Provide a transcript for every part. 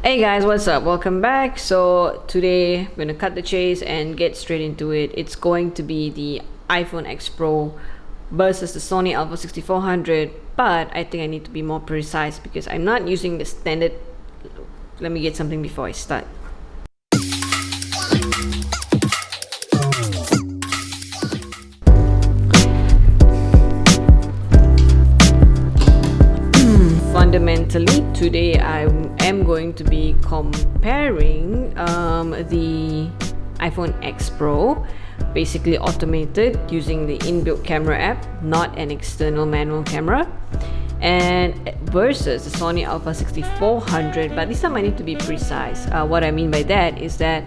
Hey guys, what's up? Welcome back. So today I'm gonna cut the chase and get straight into it. It's going to be the iPhone X Pro versus the Sony Alpha 6400, but I think I need to be more precise because I'm not using the standard. Let me get something before I start. Fundamentally, today I am going to be comparing the iPhone X Pro, basically automated using the inbuilt camera app, not an external manual camera, and versus the Sony Alpha 6400. But this time I need to be precise. What I mean by that is that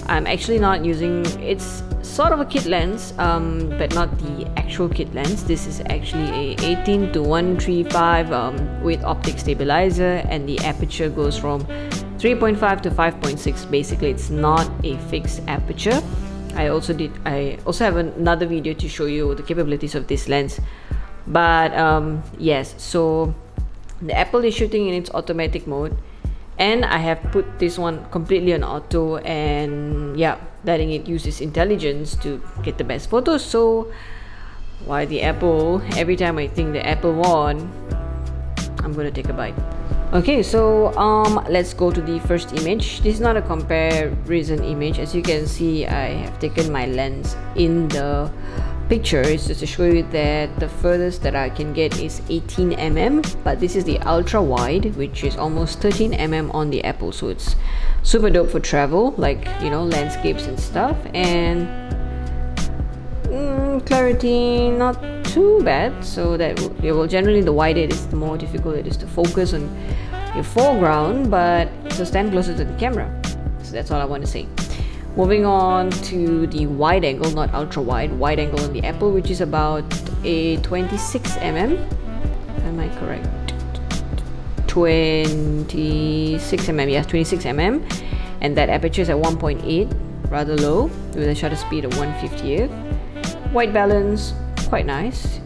I'm actually not using, it's sort of a kit lens, but not the actual kit lens. This is actually a 18 to 135 with optic stabilizer, and the aperture goes from 3.5 to 5.6. Basically, it's not a fixed aperture. I also have another video to show you the capabilities of this lens. But yes, so the Apple is shooting in its automatic mode, and I have put this one completely on auto, and yeah, letting it use its intelligence to get the best photos. So why the Apple, every time I think the Apple won, I'm gonna take a bite. Okay, so let's go to the first image. This is not a comparison image. As you can see, I have taken my lens in the picture. It's just to show you that the furthest that I can get is 18mm, but this is the ultra wide, which is almost 13mm on the Apple. So it's super dope for travel, like, you know, landscapes and stuff. And clarity not too bad. So that generally the wider it is, the more difficult it is to focus on your foreground, but so stand closer to the camera. So that's all I want to say. Moving on to the wide angle, not ultra wide, wide angle on the Apple, which is about a 26mm. Am I correct? 26mm, yes, 26mm. And that aperture is at 1.8, rather low, with a shutter speed of 1/50th. White balance, quite nice.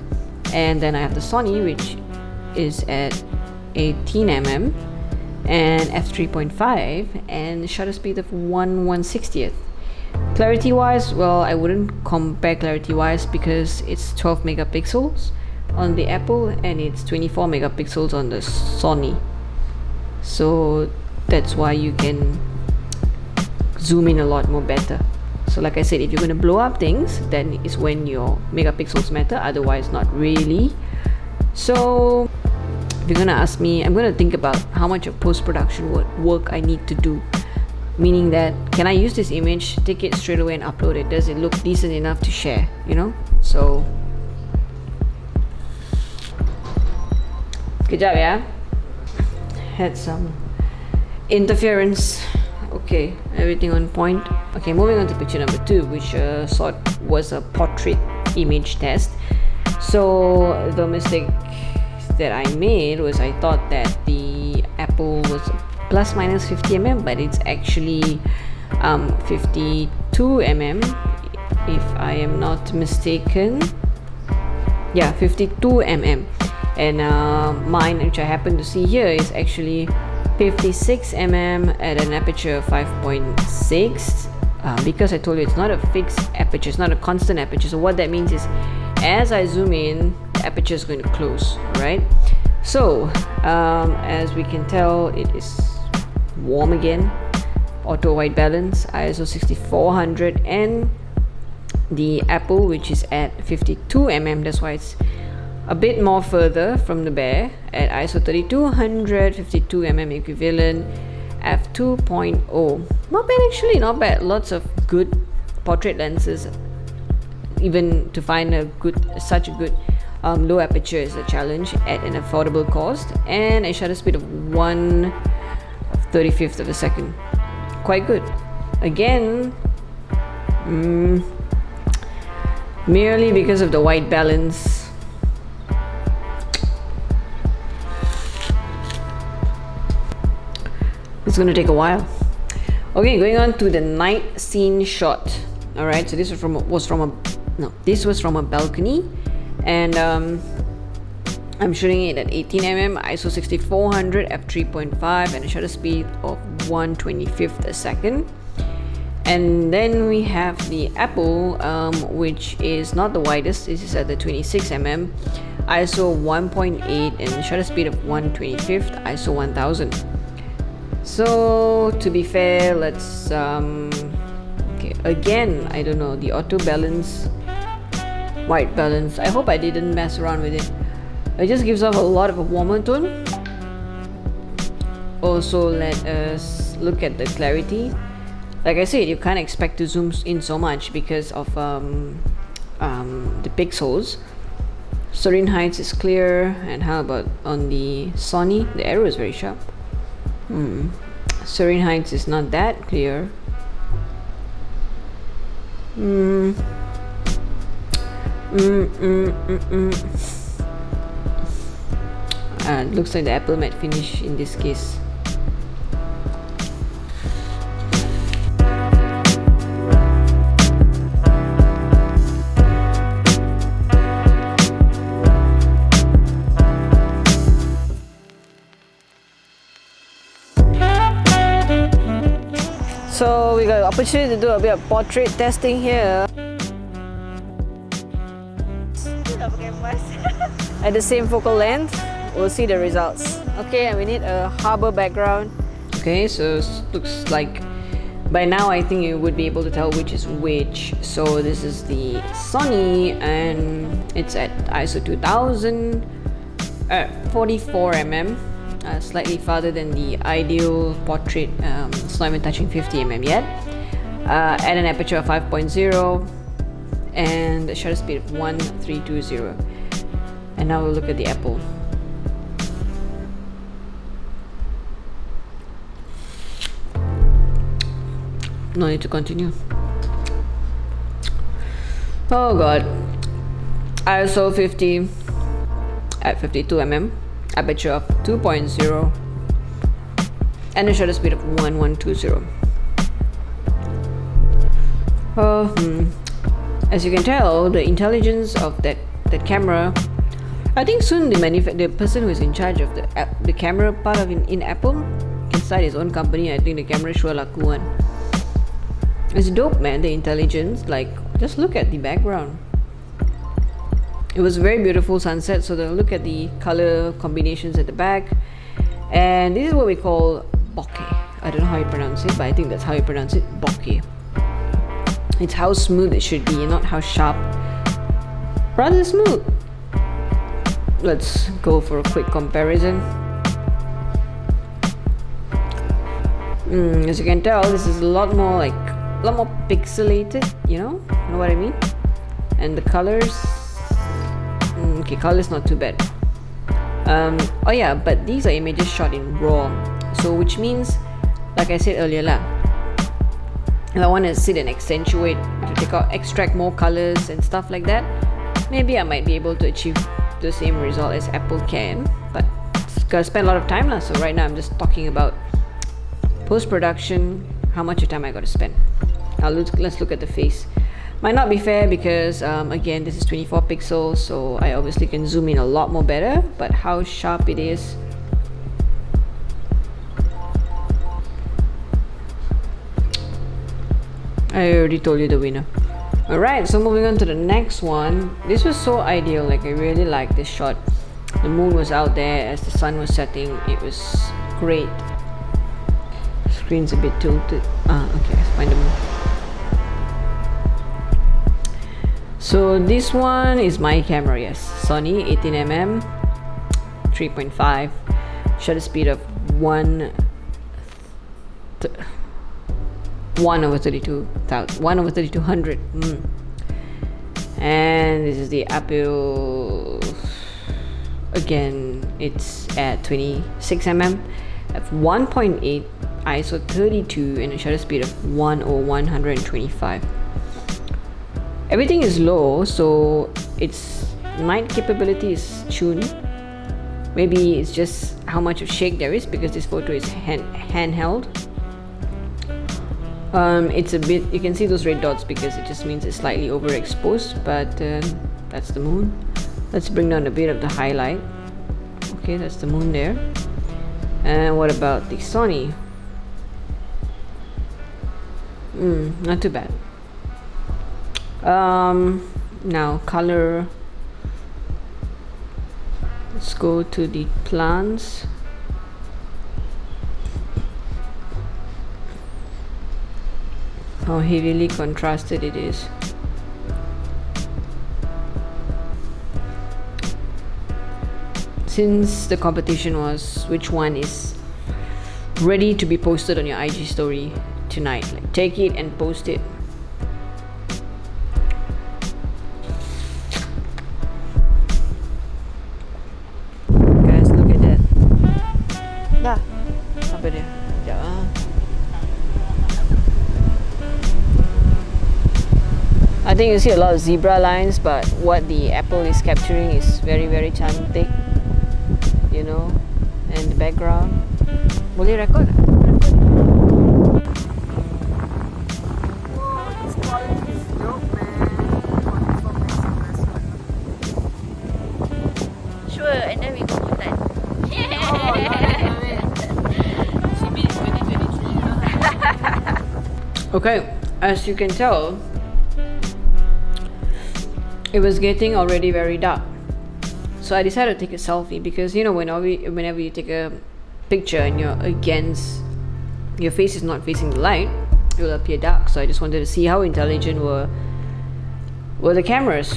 And then I have the Sony, which is at 18mm and f3.5 and shutter speed of 1/160th. Clarity wise, well, I wouldn't compare clarity wise because it's 12 megapixels on the Apple and it's 24 megapixels on the Sony. So that's why you can zoom in a lot more better. So like I said, if you're going to blow up things, then is when your megapixels matter, otherwise not really. So if you're gonna ask me, I'm gonna think about how much of post-production work I need to do. Meaning that, can I use this image, take it straight away and upload it? Does it look decent enough to share, you know? So good job, yeah? Had some interference. Okay, everything on point. Okay, moving on to picture number 2, which was a portrait image test. So the mistake that I made was I thought that the Apple was plus minus 50mm, but it's actually 52mm, if I am not mistaken. Yeah, 52mm. And mine, which I happen to see here, is actually 56mm at an aperture of 5.6. Because I told you it's not a fixed aperture, it's not a constant aperture. So what that means is, as I zoom in, the aperture is going to close, right? So as we can tell, it is warm again. Auto white balance, ISO 6400, and the Apple, which is at 52mm. That's why it's a bit more further from the bear at ISO 3200, 52mm equivalent, f2.0. Not bad actually, not bad. Lots of good portrait lenses. Even to find such a good low aperture is a challenge at an affordable cost, and a shutter speed of 1/35th of a second. Quite good. Again, merely because of the white balance. It's going to take a while. Okay, going on to the night scene shot. All right, so this was from a balcony, and I'm shooting it at 18mm, ISO 6400, f3.5, and a shutter speed of 1/25 a second. And then we have the Apple, which is not the widest. This is at the 26mm, ISO 1.8, and shutter speed of 1/25, ISO 1000. So to be fair, let's okay, again, I don't know, the auto balance, white balance, I hope I didn't mess around with it. It just gives off a lot of a warmer tone. Also, let us look at the clarity. Like I said, you can't expect to zoom in so much because of the pixels. Serene heights is clear, and how about on the Sony? The arrow is very sharp. Serene heights is not that clear. Looks like the Apple matte finish in this case. So we got the opportunity to do a bit of portrait testing here. At the same focal length, we'll see the results. Okay, and we need a harbor background. Okay, so looks like by now I think you would be able to tell which is which. So this is the Sony, and it's at ISO 2000, 44mm. Slightly farther than the ideal portrait. It's not even touching 50mm yet. At an aperture of 5.0 and a shutter speed of 1320. And now we'll look at the Apple. No need to continue. Oh god. ISO 50 at 52mm. Aperture of 2.0 and a shutter speed of 1120. As you can tell, the intelligence of that camera, I think soon the person who is in charge of the camera part of in Apple can start his own company. I think the camera sure laku one. It's dope, man, the intelligence. Like, just look at the background. It was a very beautiful sunset, so look at the color combinations at the back. And this is what we call bokeh. I don't know how you pronounce it, but I think that's how you pronounce it, bokeh. It's how smooth it should be, not how sharp. Rather smooth. Let's go for a quick comparison. As you can tell, this is a lot more pixelated, you know what I mean? And the colors, okay, color's not too bad. Oh yeah, but these are images shot in RAW, so which means, like I said earlier lah, if I want to sit and accentuate, to extract more colors and stuff like that, maybe I might be able to achieve the same result as Apple can, but it's gonna spend a lot of time lah. So right now I'm just talking about post-production, how much time I gotta spend. Let's look at the face. Might not be fair because again, this is 24 pixels, so I obviously can zoom in a lot more better, but how sharp it is. I already told you the winner. Alright, so moving on to the next one. This was so ideal, like I really liked this shot. The moon was out there as the sun was setting. It was great. Screen's a bit tilted. Okay, let's find the moon. So this one is my camera, yes. Sony 18mm, 3.5, shutter speed of 1/3200. And this is the Apple. Again, it's at 26mm, f 1.8, ISO 32, and a shutter speed of 1/125. Everything is low, so its night capability is tuned. Maybe it's just how much of shake there is because this photo is handheld. It's a bit, you can see those red dots because it just means it's slightly overexposed, but that's the moon. Let's bring down a bit of the highlight. Okay, that's the moon there. And what about the Sony? Not too bad. Now color. Let's go to the plants. How heavily contrasted it is. Since the competition was which one is ready to be posted on your IG story tonight, like take it and post it. Guys, look at that. Dah. Apa dia? Sekejap ah. I think you see a lot of zebra lines, but what the apple is capturing is very, very cantik, you know, and the background. Boleh record? This quality is dope, man. Sure, and then we go Bhutan. Okay, as you can tell, it was getting already very dark. So I decided to take a selfie because, you know, whenever you take a picture and you're against, your face is not facing the light, it will appear dark. So I just wanted to see how intelligent were the cameras.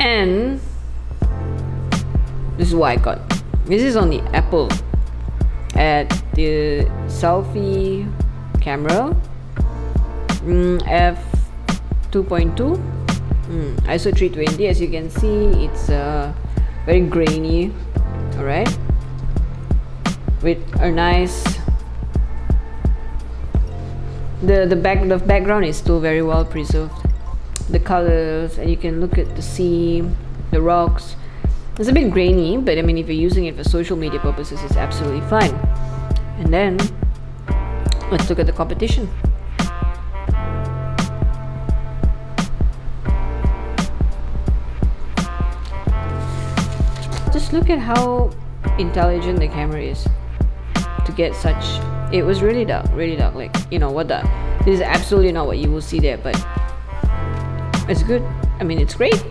And this is what I got. This is on the Apple at the Selfie Camera f2.2 ISO 320. As you can see, it's very grainy, alright, with a nice the background is still very well preserved, the colors, and you can look at the sea, the rocks. It's a bit grainy, but I mean, if you're using it for social media purposes, it's absolutely fine. And then let's look at the competition. Just look at how intelligent the camera is to get such. It was really dark, like, you know what, this is absolutely not what you will see there, but it's good. I mean, it's great,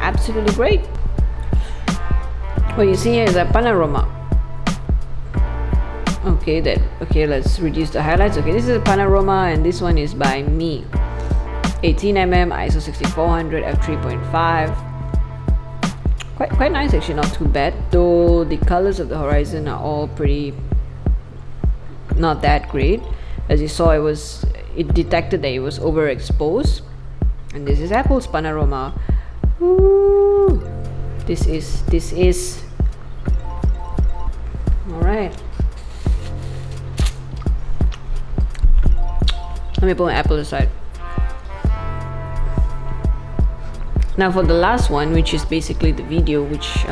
absolutely great. What you see here is a panorama. Okay, let's reduce the highlights. Okay, this is a panorama, and this one is by me. 18mm, ISO 6400, f3.5. Quite nice actually, not too bad. Though the colors of the horizon are all pretty not that great. As you saw, it detected that it was overexposed. And this is Apple's panorama. Woo! This is all right. Let me put my Apple aside. Now for the last one, which is basically the video, which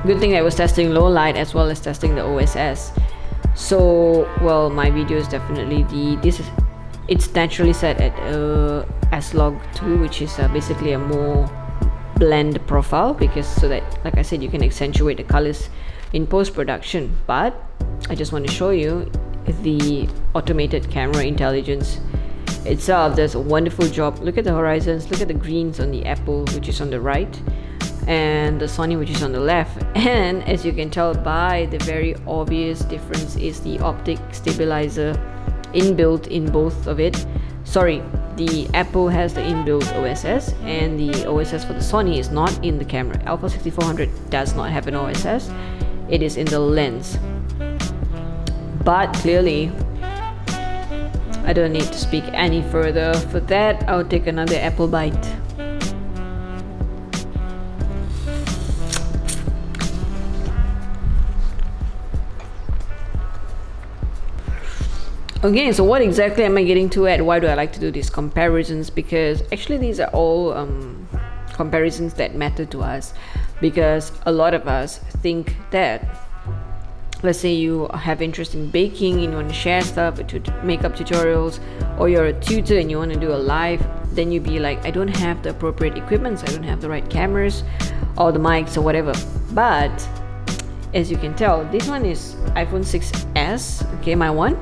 good thing I was testing low light as well as testing the OSS. So, well, my video is definitely it's naturally set at S-Log2, which is basically a more blend profile, because so that, like I said, you can accentuate the colors in post-production. But I just want to show you the automated camera intelligence itself does a wonderful job. Look at the horizons, look at the greens on the Apple, which is on the right, and the Sony, which is on the left. And as you can tell by the very obvious difference is the optic stabilizer inbuilt in both of it. Sorry, the Apple has the inbuilt OSS, and the OSS for the Sony is not in the camera. Alpha 6400 does not have an OSS, it is in the lens. But clearly, I don't need to speak any further. For that, I'll take another apple bite. Okay, so what exactly am I getting to at? Why do I like to do these comparisons? Because actually these are all comparisons that matter to us, because a lot of us think that, let's say you have interest in baking and you want to share stuff, makeup tutorials, or you're a tutor and you want to do a live, then you'd be like, I don't have the appropriate equipment, I don't have the right cameras or the mics or whatever. But as you can tell, this one is iPhone 6s, okay, my one,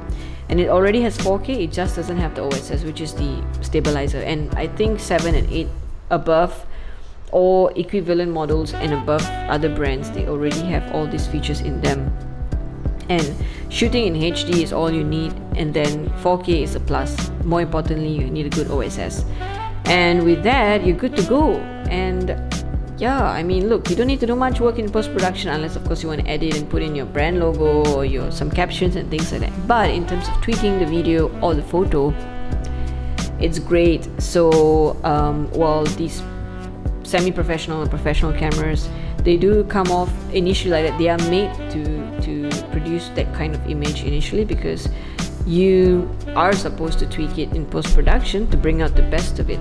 and it already has 4K. It just doesn't have the OSS, which is the stabilizer. And I think 7 and 8 above, or equivalent models and above other brands, they already have all these features in them. And shooting in HD is all you need, and then 4K is a plus. More importantly, you need a good OSS, and with that you're good to go. And yeah, I mean, look, you don't need to do much work in post-production, unless of course you want to edit and put in your brand logo or your some captions and things like that. But in terms of tweaking the video or the photo, it's great. So while these semi-professional and professional cameras, they do come off initially like that, they are made to produce that kind of image initially, because you are supposed to tweak it in post-production to bring out the best of it.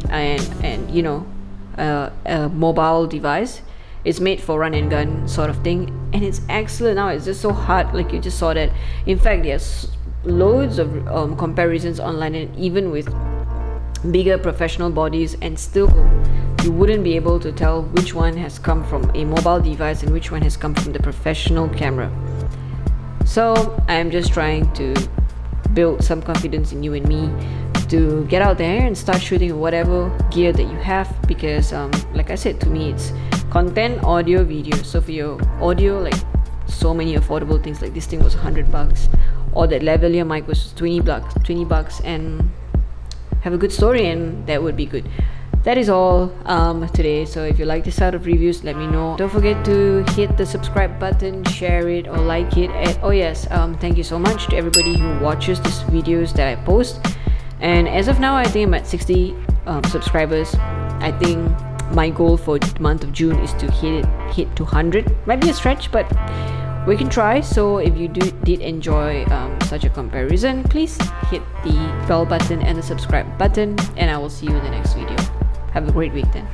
And you know, a mobile device is made for run and gun sort of thing, and it's excellent. Now it's just so hard, like you just saw that. In fact, there's loads of comparisons online, and even with bigger professional bodies, and still you wouldn't be able to tell which one has come from a mobile device and which one has come from the professional camera. So I'm just trying to build some confidence in you and me to get out there and start shooting with whatever gear that you have, because like I said, to me it's content, audio, video. So for your audio, like so many affordable things, like this thing was $100, or that lavalier mic was $20, and have a good story, and that would be good. That is all today. So if you like this sort of reviews, let me know. Don't forget to hit the subscribe button, share it, or like it. And oh yes, thank you so much to everybody who watches these videos that I post. And as of now, I think I'm at 60 subscribers. I think my goal for the month of June is to hit 200. Might be a stretch, but we can try. So if you did enjoy such a comparison, please hit the bell button and the subscribe button, and I will see you in the next video. Have a great week then.